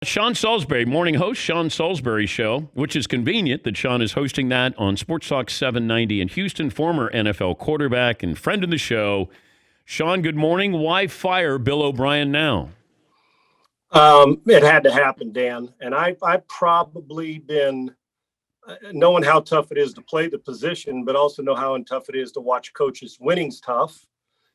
Sean Salisbury, morning host, Sean Salisbury Show, which is convenient that Sean is hosting that on Sportstalk 790 in Houston, former NFL quarterback and friend of the show. Sean, good morning. Why fire Bill O'Brien now? It had to happen, Dan. And I've probably been knowing how tough it is to play the position, but also know how tough it is to watch coaches. Winning's tough.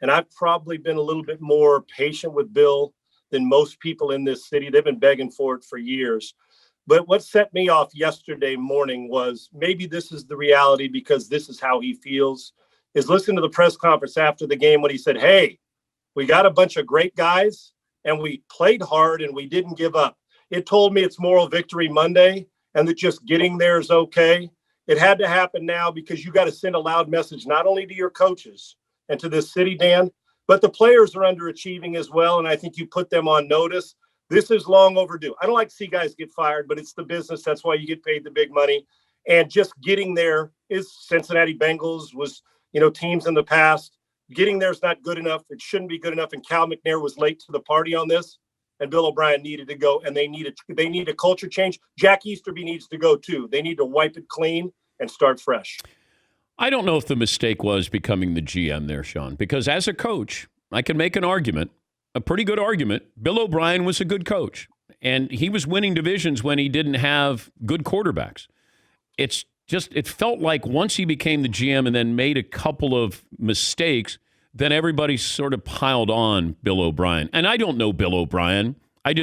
And I've probably been a little bit more patient with Bill than most people in this city. They've been begging for it for years. But what set me off yesterday morning was maybe this is the reality because this is how he feels, is listen to the press conference after the game when he said, hey, we got a bunch of great guys and we played hard and we didn't give up. It told me it's moral victory Monday and that just getting there is okay. It had to happen now because you got to send a loud message, not only to your coaches and to this city, Dan, but the players are underachieving as well, and I think you put them on notice. This is long overdue. I don't like to see guys get fired, but it's the business. That's why you get paid the big money. And just getting there is Cincinnati Bengals was, teams in the past. Getting there is not good enough. It shouldn't be good enough. And Cal McNair was late to the party on this, and Bill O'Brien needed to go, and they need a culture change. Jack Easterby needs to go too. They need to wipe it clean and start fresh. I don't know if the mistake was becoming the GM there, Sean, because as a coach, I can make an argument, a pretty good argument. Bill O'Brien was a good coach, and he was winning divisions when he didn't have good quarterbacks. It felt like once he became the GM and then made a couple of mistakes, then everybody sort of piled on Bill O'Brien. And I don't know Bill O'Brien. I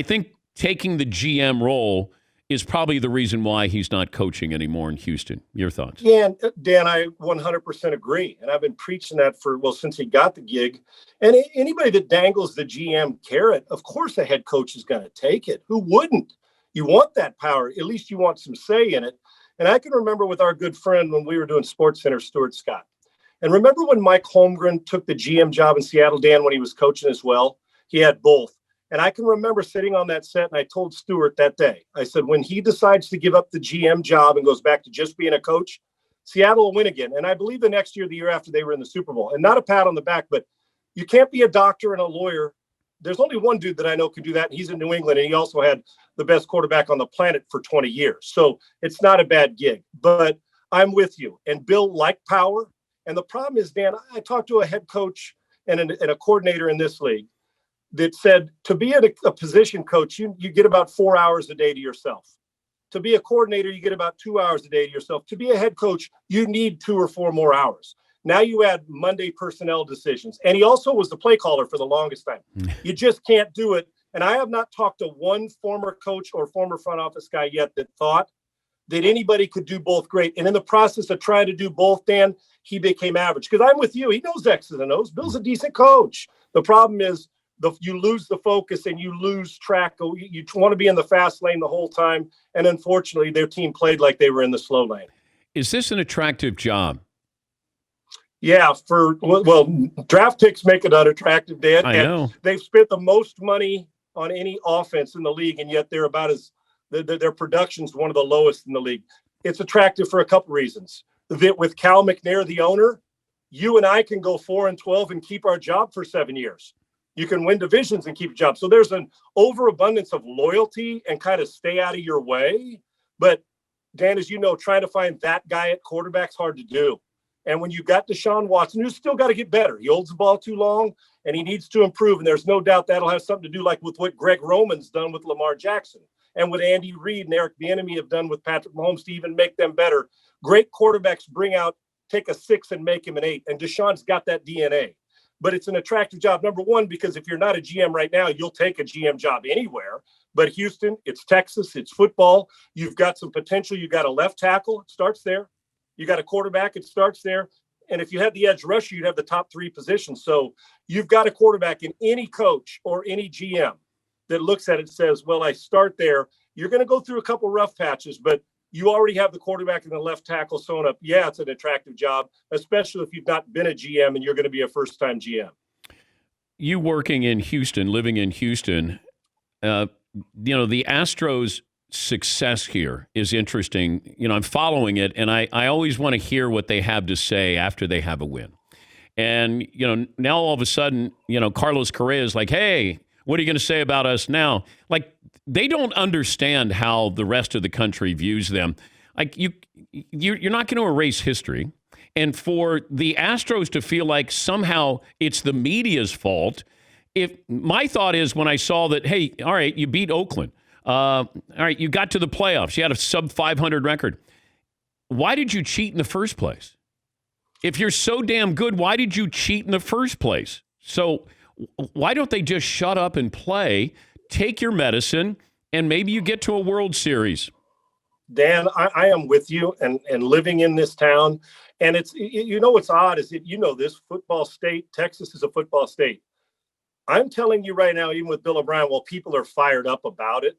think taking the GM role is probably the reason why he's not coaching anymore in Houston. Your thoughts? Yeah, Dan, I 100% agree. And I've been preaching that since he got the gig. And anybody that dangles the GM carrot, of course the head coach is going to take it. Who wouldn't? You want that power. At least you want some say in it. And I can remember with our good friend when we were doing SportsCenter, Stuart Scott. And remember when Mike Holmgren took the GM job in Seattle, Dan, when he was coaching as well? He had both. And I can remember sitting on that set, and I told Stewart that day, I said, when he decides to give up the GM job and goes back to just being a coach, Seattle will win again. And I believe the next year, the year after, they were in the Super Bowl. And not a pat on the back, but you can't be a doctor and a lawyer. There's only one dude that I know can do that, and he's in New England, and he also had the best quarterback on the planet for 20 years. So it's not a bad gig. But I'm with you. And Bill liked power. And the problem is, Dan, I talked to a head coach and a coordinator in this league that said to be a position coach, you get about 4 hours a day to yourself. To be a coordinator, you get about 2 hours a day to yourself. To be a head coach, you need 2 or 4 more hours. Now you add Monday personnel decisions. And he also was the play caller for the longest time. You just can't do it. And I have not talked to one former coach or former front office guy yet that thought that anybody could do both great. And in the process of trying to do both, Dan, he became average. Because I'm with you. He knows X's and O's. Bill's a decent coach. The problem is, you lose the focus and you lose track. You want to be in the fast lane the whole time. And unfortunately, their team played like they were in the slow lane. Is this an attractive job? Yeah, draft picks make it unattractive, Dan. I know. They've spent the most money on any offense in the league, and yet they're their production's one of the lowest in the league. It's attractive for a couple reasons. That with Cal McNair, the owner, you and I can go 4-12 and keep our job for 7 years. You can win divisions and keep a job. So there's an overabundance of loyalty and kind of stay out of your way. But Dan, as you know, trying to find that guy at quarterback's hard to do. And when you got Deshaun Watson, who's still got to get better. He holds the ball too long and he needs to improve. And there's no doubt that'll have something to do like with what Greg Roman's done with Lamar Jackson and what Andy Reid and Eric Bieniemy have done with Patrick Mahomes to even make them better. Great quarterbacks take a 6 and make him an 8. And Deshaun's got that DNA. But it's an attractive job, number one, because if you're not a GM right now, you'll take a GM job anywhere. But Houston, it's Texas, it's football. You've got some potential. You got a left tackle. It starts there. You got a quarterback. It starts there. And if you had the edge rusher, you'd have the top 3 positions. So you've got a quarterback, in any coach or any GM that looks at it and says, well, I start there. You're going to go through a couple rough patches, but you already have the quarterback and the left tackle sewn up. Yeah, it's an attractive job, especially if you've not been a GM and you're going to be a first-time GM. You working in Houston, living in Houston, the Astros' success here is interesting. I'm following it, and I always want to hear what they have to say after they have a win. And, now all of a sudden, Carlos Correa is like, hey, what are you going to say about us now? Like, they don't understand how the rest of the country views them. Like you're not going to erase history. And for the Astros to feel like somehow it's the media's fault, if my thought is when I saw that, hey, all right, you beat Oakland. All right, you got to the playoffs. You had a sub 500 record. Why did you cheat in the first place? If you're so damn good, why did you cheat in the first place? So why don't they just shut up and play, take your medicine, and maybe you get to a World Series? Dan, I am with you and living in this town. And it's, what's odd is that, this football state, Texas is a football state. I'm telling you right now, even with Bill O'Brien, while people are fired up about it,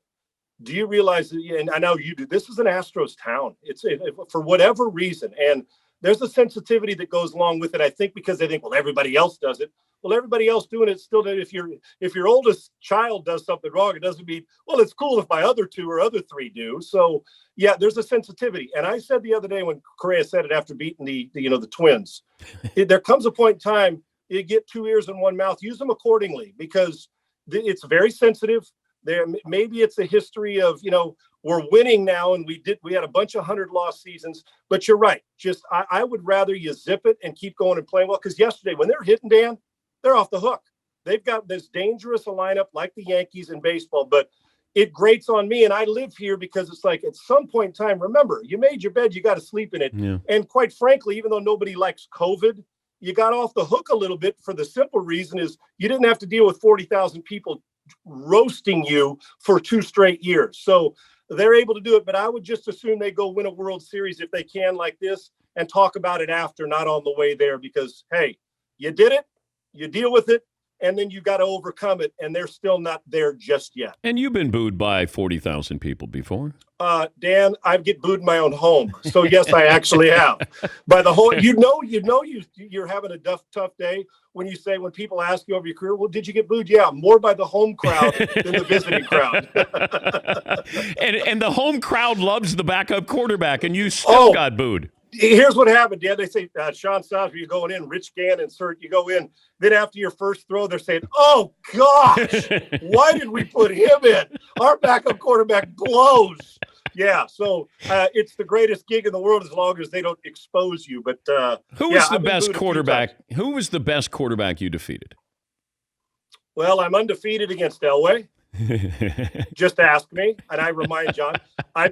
do you realize that, and I know you do, this is an Astros town. It's for whatever reason. And there's a sensitivity that goes along with it, I think, because they think, well, everybody else does it. Well, everybody else doing it still. If your oldest child does something wrong, it doesn't mean, well, it's cool if my other two or other three do. So, yeah, there's a sensitivity. And I said the other day when Correa said it after beating the Twins, there comes a point in time, you get 2 ears and 1 mouth, use them accordingly, because it's very sensitive. There, maybe it's a history of, we're winning now, and we had a bunch of 100-loss seasons. But you're right. Just I would rather you zip it and keep going and playing well. Because yesterday, when they're hitting, Dan, they're off the hook. They've got this dangerous lineup like the Yankees in baseball. But it grates on me, and I live here because it's like at some point in time, remember, you made your bed, you got to sleep in it. Yeah. And quite frankly, even though nobody likes COVID, you got off the hook a little bit for the simple reason is you didn't have to deal with 40,000 people roasting you for 2 straight years. So they're able to do it, but I would just assume they go win a World Series if they can like this and talk about it after, not on the way there, because, hey, you did it, you deal with it, and then you got to overcome it, and they're still not there just yet. And you've been booed by 40,000 people before. Dan, I get booed in my own home. So yes, I actually have. By the whole, you're having a tough day when people ask you over your career, well, did you get booed? Yeah, more by the home crowd than the visiting crowd. and the home crowd loves the backup quarterback, and you still got booed. Here's what happened, Dan. They say, Sean Salisbury, you going in, Rich Gann, insert, you go in. Then after your first throw, they're saying, oh, gosh, why did we put him in? Our backup quarterback blows. Yeah, so it's the greatest gig in the world as long as they don't expose you. But who was the best quarterback? Who was the best quarterback you defeated? Well, I'm undefeated against Elway. Just ask me, and I remind John. I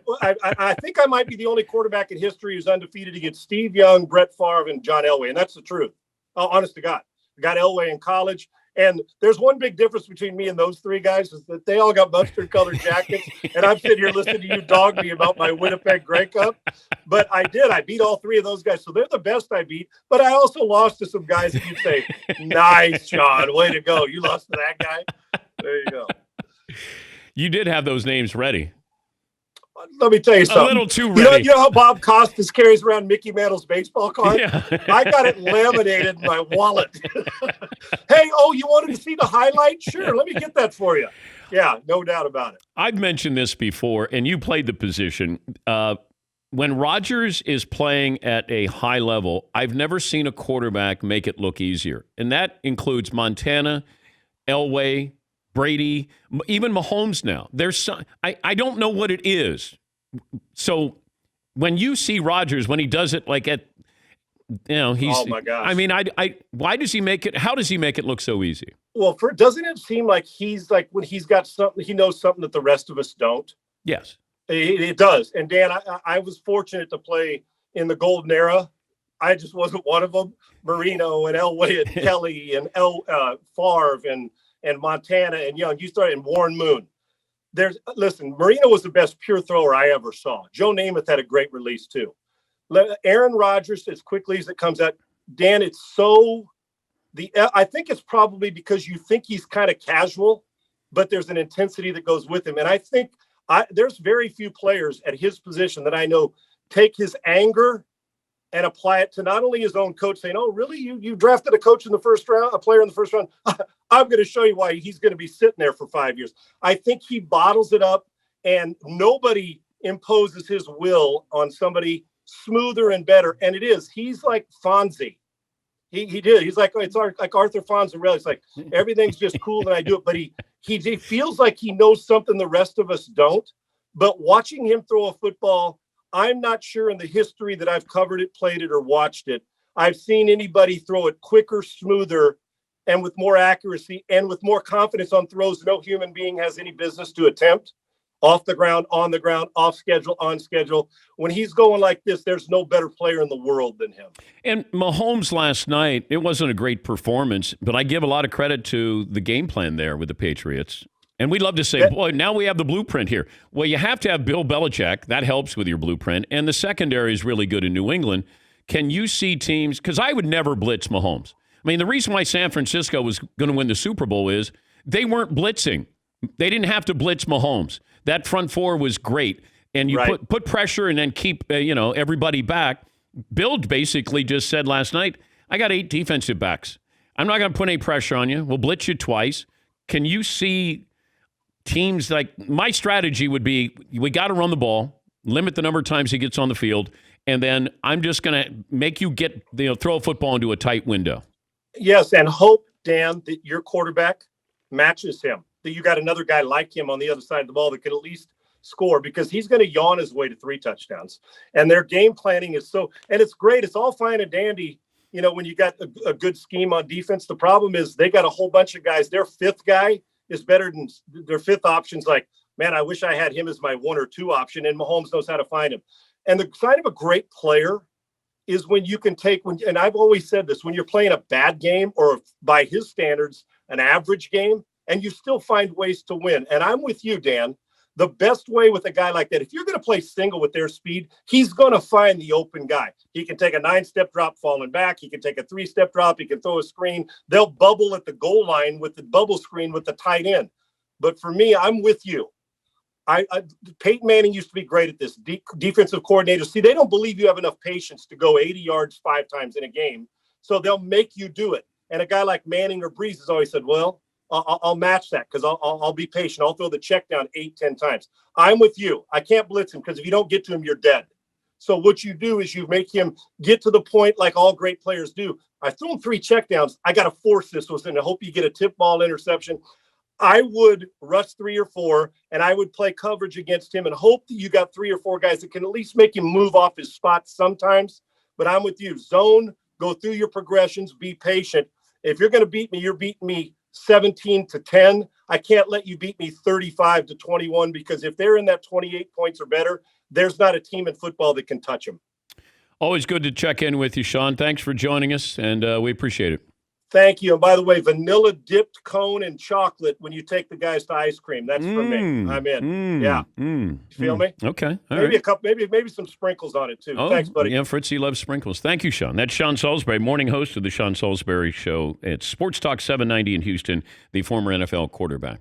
think I might be the only quarterback in history who's undefeated against Steve Young, Brett Favre, and John Elway, and that's the truth. Oh, honest to God, I got Elway in college, and there's one big difference between me and those 3 guys is that they all got mustard-colored jackets, and I'm sitting here listening to you dog me about my Winnipeg Grey Cup. But I did. I beat all 3 of those guys, so they're the best I beat. But I also lost to some guys that you'd say, "Nice, John, way to go! You lost to that guy." There you go. You did have those names ready. Let me tell you something. A little too ready. You know how Bob Costas carries around Mickey Mantle's baseball card? Yeah. I got it laminated in my wallet. Hey, you wanted to see the highlight? Sure, let me get that for you. Yeah, no doubt about it. I've mentioned this before, and you played the position. When Rodgers is playing at a high level, I've never seen a quarterback make it look easier. And that includes Montana, Elway, Brady, even Mahomes now. I don't know what it is. So when you see Rodgers, when he does it like at, he's, oh my gosh. I mean, why does he make it? How does he make it look so easy? Well, doesn't it seem like he's like when he's got something, he knows something that the rest of us don't? Yes. It does. And Dan, I was fortunate to play in the golden era. I just wasn't one of them. Marino and Elway and Kelly and Favre and Montana and Young. You started in Warren Moon. Listen, Marino was the best pure thrower I ever saw. Joe Namath had a great release too. Aaron Rodgers, as quickly as it comes out, Dan, I think it's probably because you think he's kind of casual, but there's an intensity that goes with him. And I think there's very few players at his position that I know take his anger and apply it to not only his own coach saying, oh, really? You drafted a player in the first round? I'm going to show you why he's going to be sitting there for 5 years. I think he bottles it up, and nobody imposes his will on somebody smoother and better. And he's like Fonzie. He did. He's like, it's like Arthur Fonzarelli. It's like, everything's just cool and I do it. But He feels like he knows something the rest of us don't. But watching him throw a football, I'm not sure in the history that I've covered it, played it, or watched it, I've seen anybody throw it quicker, smoother, and with more accuracy and with more confidence on throws no human being has any business to attempt. Off the ground, on the ground, off schedule, on schedule. When he's going like this, there's no better player in the world than him. And Mahomes last night, it wasn't a great performance, but I give a lot of credit to the game plan there with the Patriots. And we'd love to say, boy, now we have the blueprint here. Well, you have to have Bill Belichick. That helps with your blueprint. And the secondary is really good in New England. Can you see teams? Because I would never blitz Mahomes. I mean, the reason why San Francisco was going to win the Super Bowl is they weren't blitzing. They didn't have to blitz Mahomes. That front four was great. And you put pressure and then keep everybody back. Bill basically just said last night, I got 8 defensive backs. I'm not going to put any pressure on you. We'll blitz you twice. Can you see teams like my strategy would be we got to run the ball, limit the number of times he gets on the field, and then I'm just going to make you throw a football into a tight window. Yes, and hope, Dan, that your quarterback matches him, that you got another guy like him on the other side of the ball that could at least score, because he's going to yawn his way to 3 touchdowns. And their game planning is and it's great. It's all fine and dandy, when you got a good scheme on defense. The problem is they got a whole bunch of guys. Their 5th guy is better than their 5th option's like, man, I wish I had him as my 1 or 2 option, and Mahomes knows how to find him. And the sign of a great player is when you can and I've always said this, when you're playing a bad game or by his standards, an average game, and you still find ways to win. And I'm with you, Dan. The best way with a guy like that, if you're going to play single with their speed, he's going to find the open guy. He can take a 9-step drop falling back. He can take a 3-step drop. He can throw a screen. They'll bubble at the goal line with the bubble screen with the tight end. But for me, I'm with you. Peyton Manning used to be great at this. Defensive coordinators, see, they don't believe you have enough patience to go 80 yards 5 times in a game. So they'll make you do it. And a guy like Manning or Breeze has always said, well, I'll match that because I'll be patient. I'll throw the check down 8, 10 times. I'm with you. I can't blitz him because if you don't get to him, you're dead. So what you do is you make him get to the point like all great players do. I threw him 3 checkdowns. I got to force this one and I hope you get a tip ball interception. I would rush 3 or 4 and I would play coverage against him and hope that you got 3 or 4 guys that can at least make him move off his spot sometimes. But I'm with you. Zone, go through your progressions, be patient. If you're going to beat me, you're beating me 17-10. I can't let you beat me 35-21 because if they're in that 28 points or better, there's not a team in football that can touch them. Always good to check in with you, Sean. Thanks for joining us, and we appreciate it. Thank you. And by the way, vanilla dipped cone and chocolate when you take the guys to ice cream. That's for me. I'm in. Yeah. You feel me? Okay. Maybe a couple, maybe some sprinkles on it too. Thanks, buddy. Yeah, Fritzy loves sprinkles. Thank you, Sean. That's Sean Salisbury, morning host of the Sean Salisbury Show. It's Sports Talk 790 in Houston, the former NFL quarterback.